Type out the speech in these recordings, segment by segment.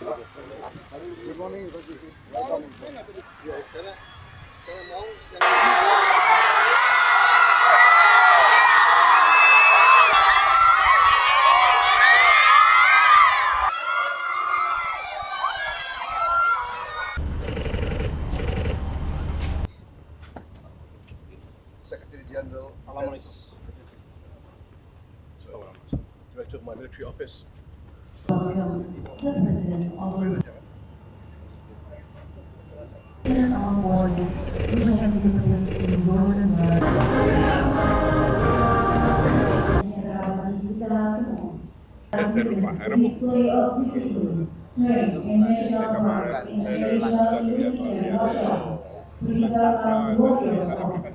Good morning, welcome. Saya mau Secretary General. Assalamualaikum. Director of my military office. Welcome the President of the and our borders, representatives in Yordania. History of discipline, strength, and national pride, inspirational Indonesian martial. Please welcome warriors of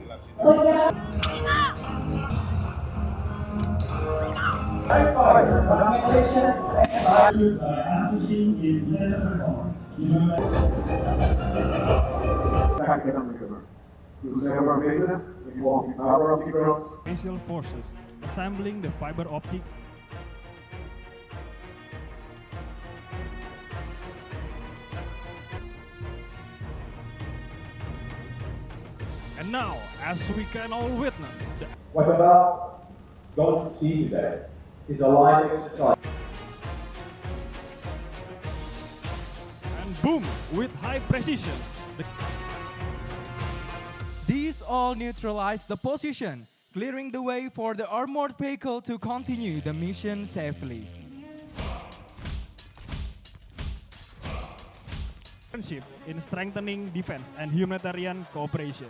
Special Forces assembling the fiber optic. And now, as we can all witness, What about going to see today is a live exercise. and boom, with high precision, These all neutralize the position, clearing the way for the armored vehicle to continue the mission safely. Friendship in strengthening defense and humanitarian cooperation.